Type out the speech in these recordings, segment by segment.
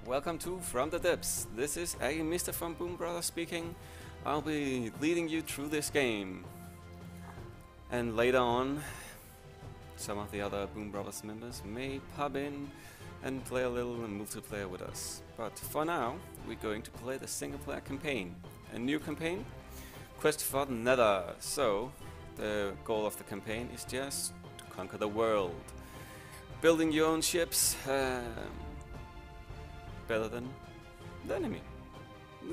welcome to From the Depths. This is Agimista from Boom Brothers speaking. I'll be leading you through this game. And later on, some of the other Boom Brothers members may pop in and play a little multiplayer with us. But for now, we're going to play the single player campaign. A new campaign, Quest for the Nether. So, the goal of the campaign is just to conquer the world. Building your own ships, better than the enemy.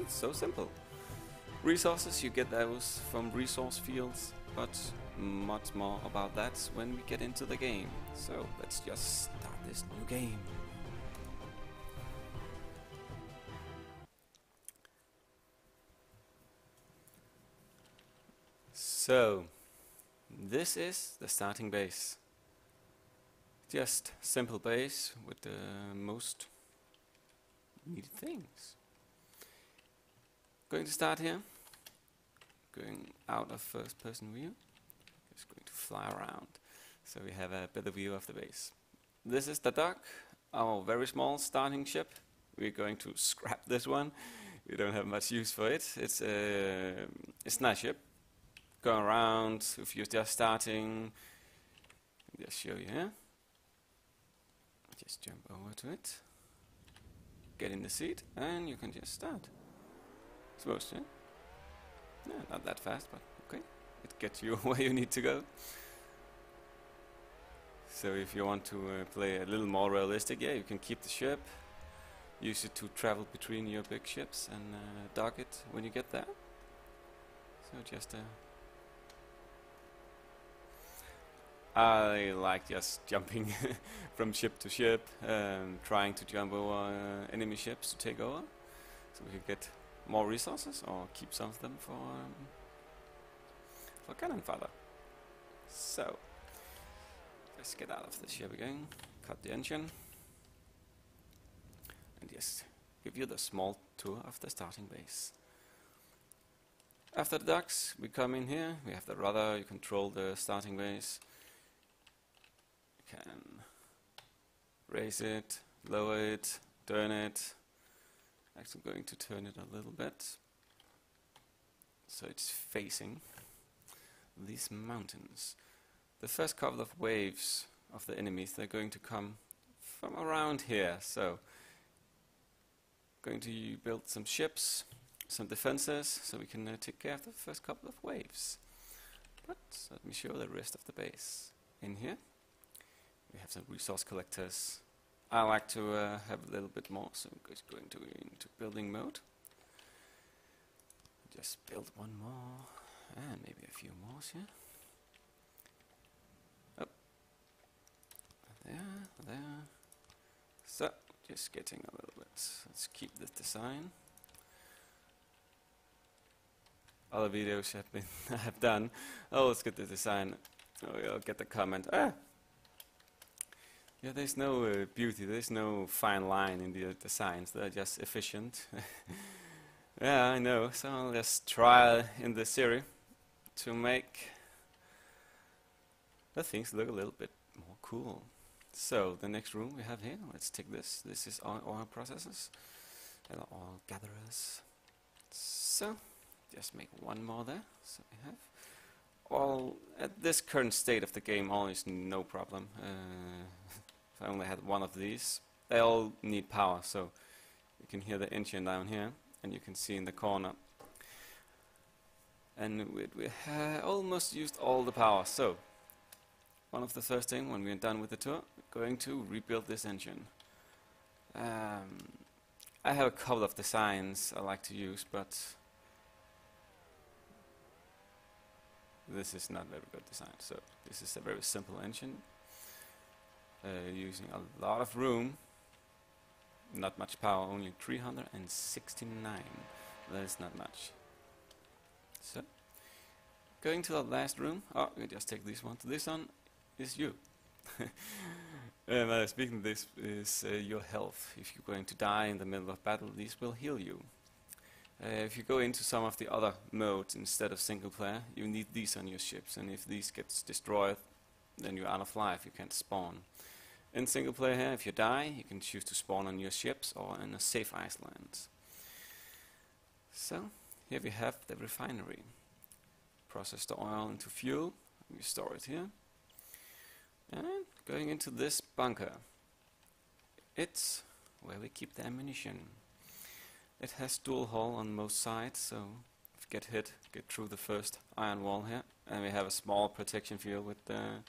It's so simple. Resources, you get those from resource fields, but much more about that when we get into the game. So let's just start this new game. So, this is the starting base. Just simple base with the most needed things. Going to start here. Going out of first person view. Just going to fly around. So we have a better view of the base. This is the dock, our very small starting ship. We're going to scrap this one. We don't have much use for it. It's a nice ship. Going around, if you're just starting, I'll just show you here. Just jump over to it. Get in the seat, and you can just start. Supposed to. Yeah, not that fast, but okay. It gets you where you need to go. So if you want to play a little more realistic, yeah, you can keep the ship. Use it to travel between your big ships and dock it when you get there. So just I like just jumping from ship to ship, trying to jump over enemy ships to take over, so we can get more resources or keep some of them for cannon fodder. So let's get out of the ship again, cut the engine, and just give you the small tour of the starting base. After the docks, we come in here. We have the rudder. You control the starting base. Can raise it, lower it, turn it. Actually going to turn it a little bit so it's facing these mountains. The first couple of waves of the enemies, they're going to come from around here. So going to build some ships, some defenses, so we can take care of the first couple of waves. But let me show the rest of the base. In here we have some resource collectors. I like to have a little bit more, so I'm just going to into building mode. Just build one more, and maybe a few more here. Up, there. So, just getting a little bit. Let's keep this design. Other videos have done. Oh, let's get the design. Oh, I'll get the comment. Yeah, there's no beauty, there's no fine line in the designs, they're just efficient. Yeah, I know, so I'll just try in this series to make the things look a little bit more cool. So, the next room we have here, let's take this. This is our oil processors, and oil gatherers. So, just make one more there, so we have. Well, at this current state of the game, all is no problem. If I only had one of these, they all need power, so you can hear the engine down here, and you can see in the corner. And we almost used all the power, so one of the first things when we're done with the tour, we're going to rebuild this engine. I have a couple of designs I like to use, but this is not very good design, so this is a very simple engine. Using a lot of room, not much power, only 369. That is not much. So, going to the last room. Oh, we just take this one. This one is you. Speaking of this, is your health. If you're going to die in the middle of battle, these will heal you. If you go into some of the other modes instead of single player, you need these on your ships, and if these gets destroyed, then you're out of life, you can't spawn. In single player here, if you die, you can choose to spawn on your ships or in a safe island. So, here we have the refinery. Process the oil into fuel, we store it here. And going into this bunker. It's where we keep the ammunition. It has dual hull on most sides, so if you get hit, get through the first iron wall here. And we have a small protection field with the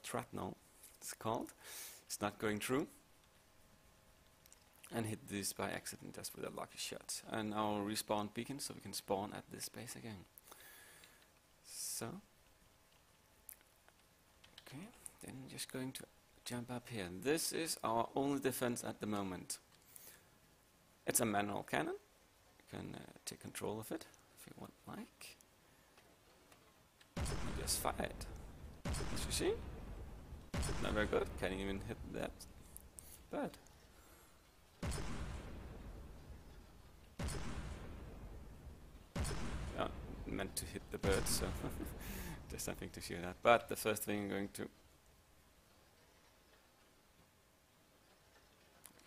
shrapnel, it's called. It's not going through. And hit this by accident just with a lucky shot. And our respawn beacon, so we can spawn at this base again. So, okay, then just going to jump up here. This is our only defense at the moment. It's a manual cannon. You can take control of it if you want, like. And just fire it. As you see, not very good. Can't even hit that bird. Meant to hit the bird, so there's something to shoot at. But the first thing I'm going to...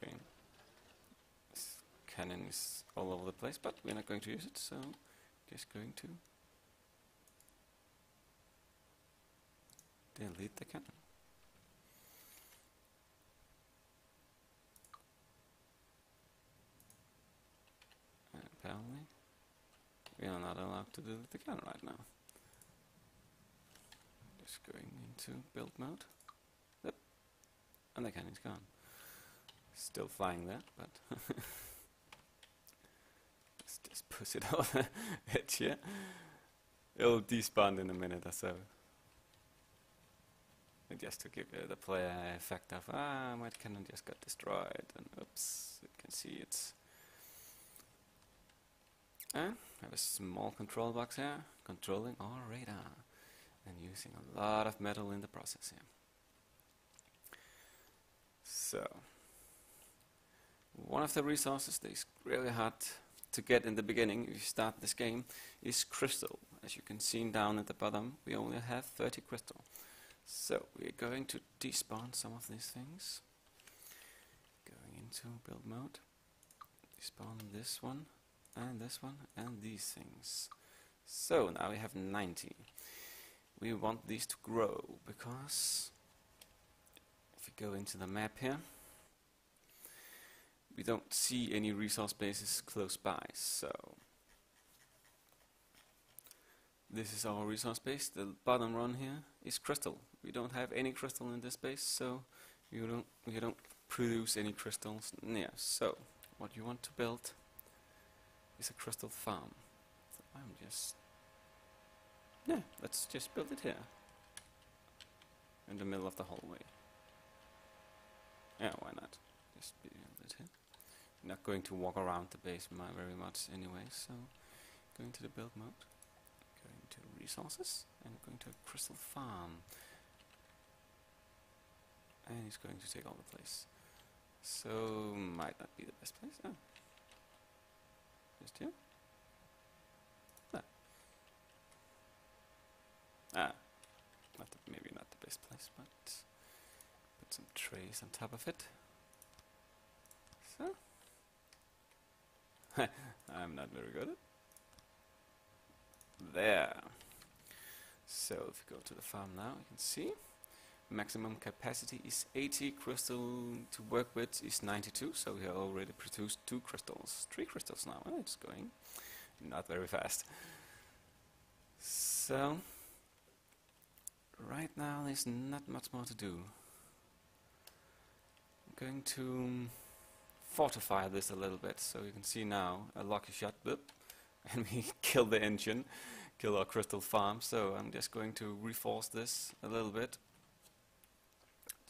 Okay. This cannon is all over the place, but we're not going to use it, so just going to delete the cannon. And apparently we are not allowed to delete the cannon right now. Just going into build mode. Yep. And the cannon's gone. Still flying there, but let's just push it over the edge here. It'll despawn in a minute or so. And just to give the player effect of, my cannon just got destroyed, and oops, you can see it's... And I have a small control box here, controlling our radar, and using a lot of metal in the process here. So, one of the resources that is really hard to get in the beginning, if you start this game, is crystal. As you can see down at the bottom, we only have 30 crystal. So, we're going to despawn some of these things. Going into build mode, despawn this one, and this one, and these things. So now we have 90. We want these to grow, because if you go into the map here, we don't see any resource bases close by, so this is our resource base. The bottom run here is crystal. We don't have any crystal in this base, so you don't produce any crystals near. So what you want to build is a crystal farm. So let's just build it here in the middle of the hallway. Yeah, why not? Just build it here. Not going to walk around the base very much anyway, so going to the build mode, going to resources, and going to a crystal farm. And it's going to take all the place. So might not be the best place. Oh. Just here. Maybe not the best place, but put some trays on top of it. So I'm not very good at it. There. So if you go to the farm now, you can see maximum capacity is 80, crystal to work with is 92, so we have already produced 2 crystals, 3 crystals now, and it's going not very fast. So right now there's not much more to do. I'm going to fortify this a little bit, so you can see now a lucky shot, boop, and we kill the engine, kill our crystal farm. So I'm just going to reinforce this a little bit,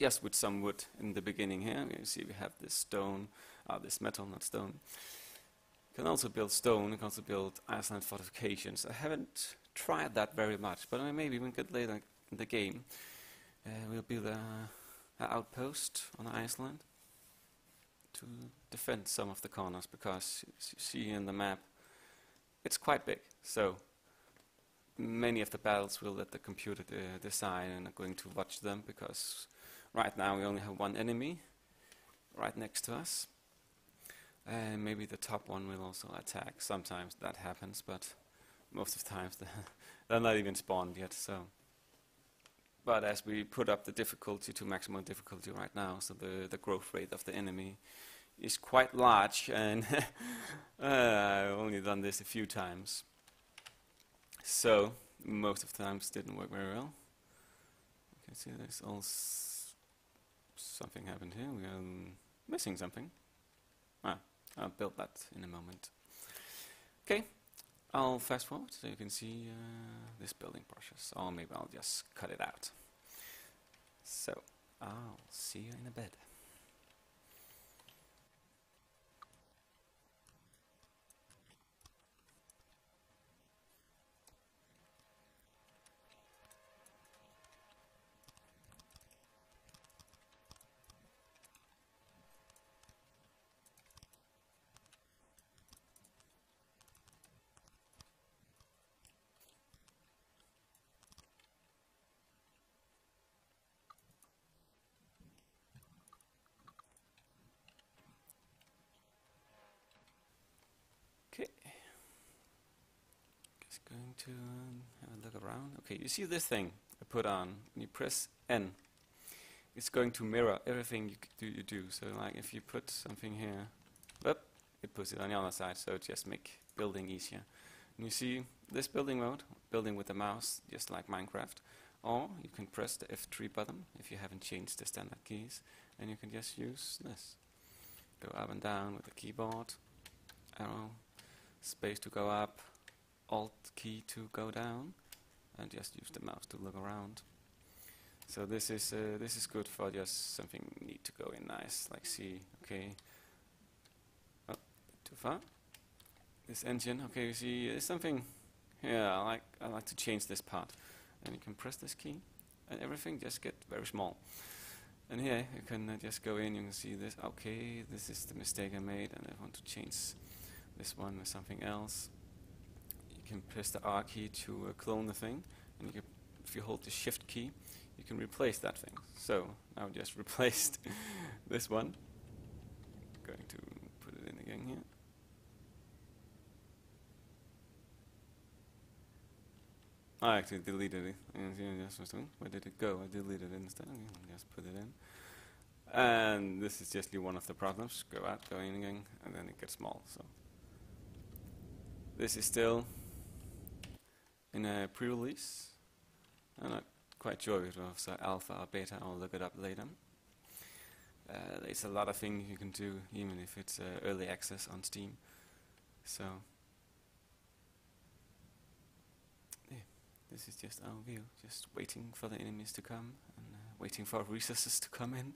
just with some wood in the beginning here. You see we have this stone, this metal, not stone. You can also build stone, you can also build Iceland fortifications. I haven't tried that very much, but maybe we can later in the game. We'll build an outpost on Iceland to defend some of the corners, because as you see in the map, it's quite big. So many of the battles will let the computer decide, and I'm going to watch them because right now we only have one enemy right next to us. And maybe the top one will also attack. Sometimes that happens, but most of the times they're not even spawned yet. So, but as we put up the difficulty to maximum difficulty right now, so the growth rate of the enemy is quite large, and I've only done this a few times. So most of the times didn't work very well. You can see there's also something happened here. We are missing something. I'll build that in a moment. Okay, I'll fast forward so you can see this building process, or maybe I'll just cut it out. So I'll see you in a bit. Okay, just going to have a look around. Okay, you see this thing I put on. When you press N, it's going to mirror everything you do. So like if you put something here, whoop, it puts it on the other side, so it just make building easier. And you see this building mode, building with the mouse, just like Minecraft. Or you can press the F3 button if you haven't changed the standard keys, and you can just use this. Go up and down with the keyboard, arrow, space to go up, Alt key to go down, and just use the mouse to look around. So this is good for just something need to go in nice, like see, okay, oh, too far. This engine, okay, you see, there's something here. I like to change this part, and you can press this key, and everything just get very small. And here you can just go in. You can see this. Okay, this is the mistake I made, and I want to change this one with something else. You can press the R key to clone the thing, and you can, if you hold the Shift key, you can replace that thing. So now I just replaced this one. Going to put it in again here. I actually deleted it. Where did it go? I deleted it instead. I'll just put it in. And this is just one of the problems. Go out, go in again, and then it gets small. So this is still in a pre-release. I'm not quite sure if it was alpha or beta. I'll look it up later. There's a lot of things you can do, even if it's early access on Steam. So yeah, this is just our view, just waiting for the enemies to come and waiting for resources to come in.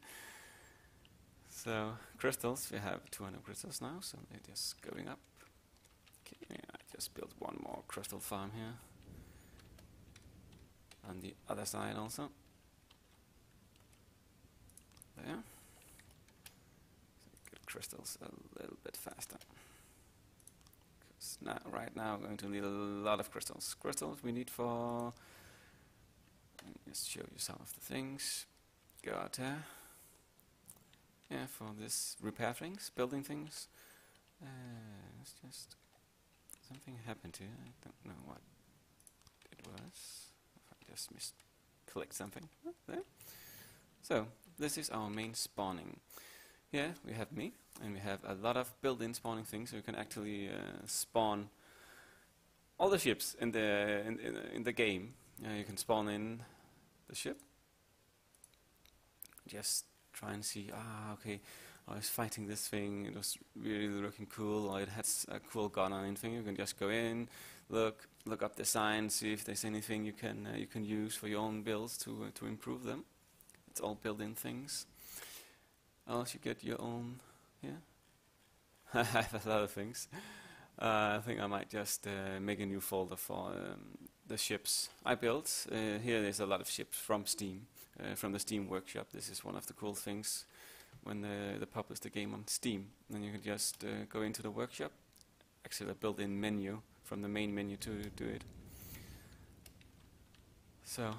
So crystals, we have 200 crystals now, so they're just going up. Okay, yeah, I just built one more crystal farm here. On the other side also. There. So get crystals a little bit faster. Because now, right now, we're going to need a lot of crystals. Crystals we need for. Let me just show you some of the things. Go out there. Yeah, for this repair things, building things. It's just something happened here. I don't know what it was. If I just misclicked something there. So this is our main spawning. Here we have me, and we have a lot of built-in spawning things. So you can actually spawn all the ships in the game. You can spawn in the ship. Just try and see, okay, I was fighting this thing, it was really looking cool, or it has a cool gun or anything. You can just go in, look up the sign, see if there's anything you can use for your own builds to improve them. It's all built-in things. Else you get your own, yeah. I have a lot of things. I think I might just make a new folder for the ships I built. Here there's a lot of ships from Steam. From the Steam workshop. This is one of the cool things when they publish the game on Steam. Then you can just go into the workshop, actually a built-in menu from the main menu to do it. So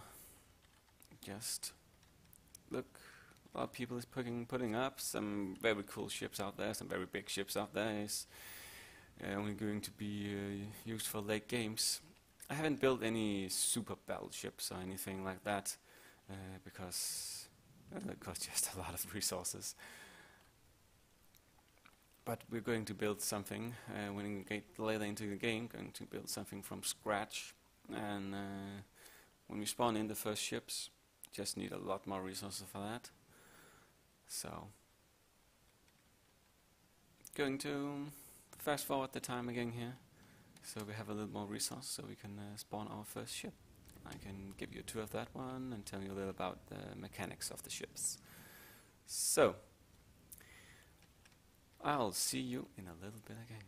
just look, a lot of people is putting up some very cool ships out there, some very big ships out there. Is only going to be used for late games. I haven't built any super battleships or anything like that because it costs just a lot of resources. But we're going to build something when we get later into the game. Going to build something from scratch, and when we spawn in the first ships, just need a lot more resources for that. So, going to fast forward the time again here, so we have a little more resource, so we can spawn our first ship. I can give you a tour of that one and tell you a little about the mechanics of the ships. So, I'll see you in a little bit again.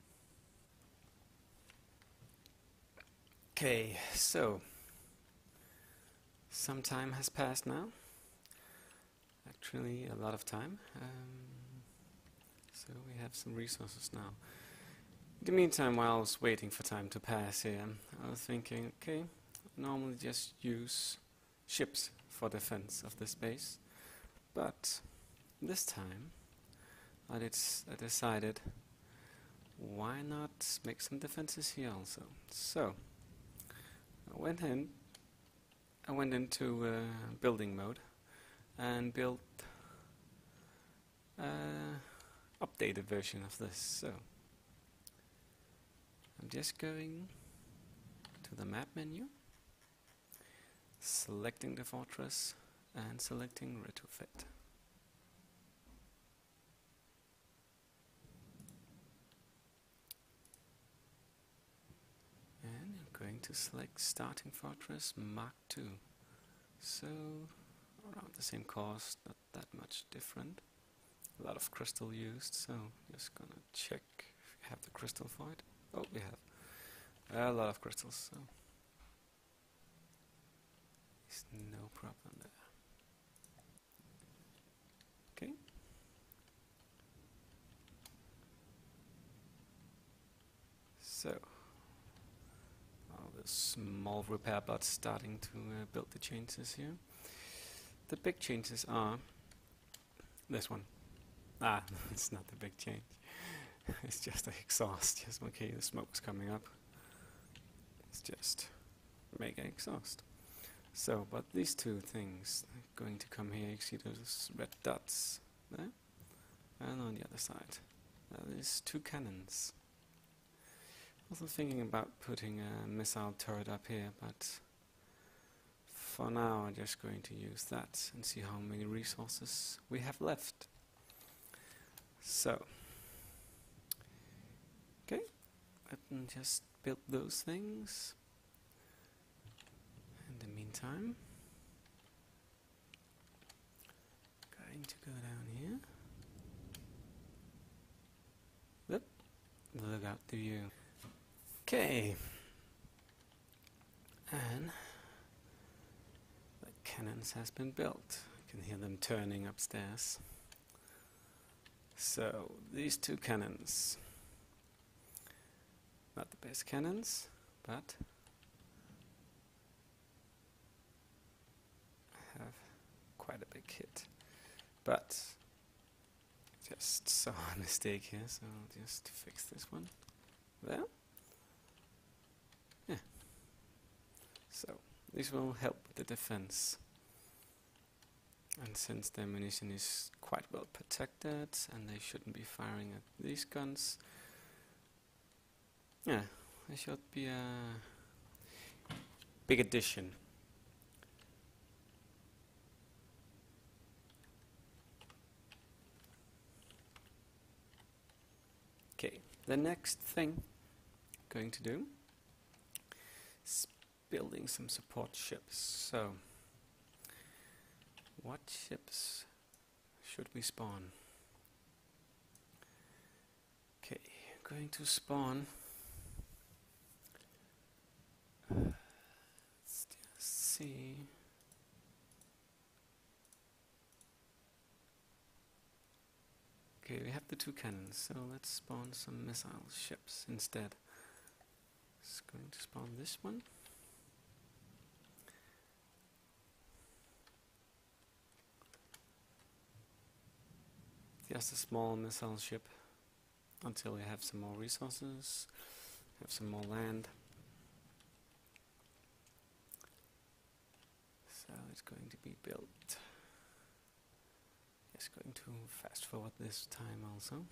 Okay, so some time has passed now. Actually, a lot of time. So we have some resources now. In the meantime, while I was waiting for time to pass here, I was thinking, okay, normally just use ships for defense of this base, but this time I decided, why not make some defenses here also? So I went into building mode and built an updated version of this. So I'm just going to the map menu, selecting the fortress and selecting retrofit. And I'm going to select starting fortress Mark II. So around the same cost, not that much different. A lot of crystal used, so just gonna check if you have the crystal for it. Oh, we have a lot of crystals, so there's no problem there. Okay. So all the small repair bots starting to build the changes here. The big changes are this one. Ah, it's not the big change. It's just the exhaust. Just okay, the smoke's coming up. It's just mega exhaust. So, but these two things are going to come here. You see those red dots there, and on the other side, there's two cannons. Also thinking about putting a missile turret up here, but for now I'm just going to use that and see how many resources we have left. So, okay, let me just build those things. In the meantime, going to go down here. Look out the view. Okay, and the cannons has been built. You can hear them turning upstairs. So these two cannons, not the best cannons, but have quite a big hit. But just saw a mistake here, so I'll just fix this one. There. Yeah. So this will help with the defense. And since the ammunition is quite well protected and they shouldn't be firing at these guns, yeah, it should be a big addition. Okay, the next thing I'm going to do is building some support ships. So, what ships should we spawn? Okay, I'm going to spawn. Let's just see. Okay, we have the two cannons, so let's spawn some missile ships instead. It's going to spawn this one. Just a small missile ship until we have some more resources, have some more land. So it's going to be built. Just going to fast forward this time also.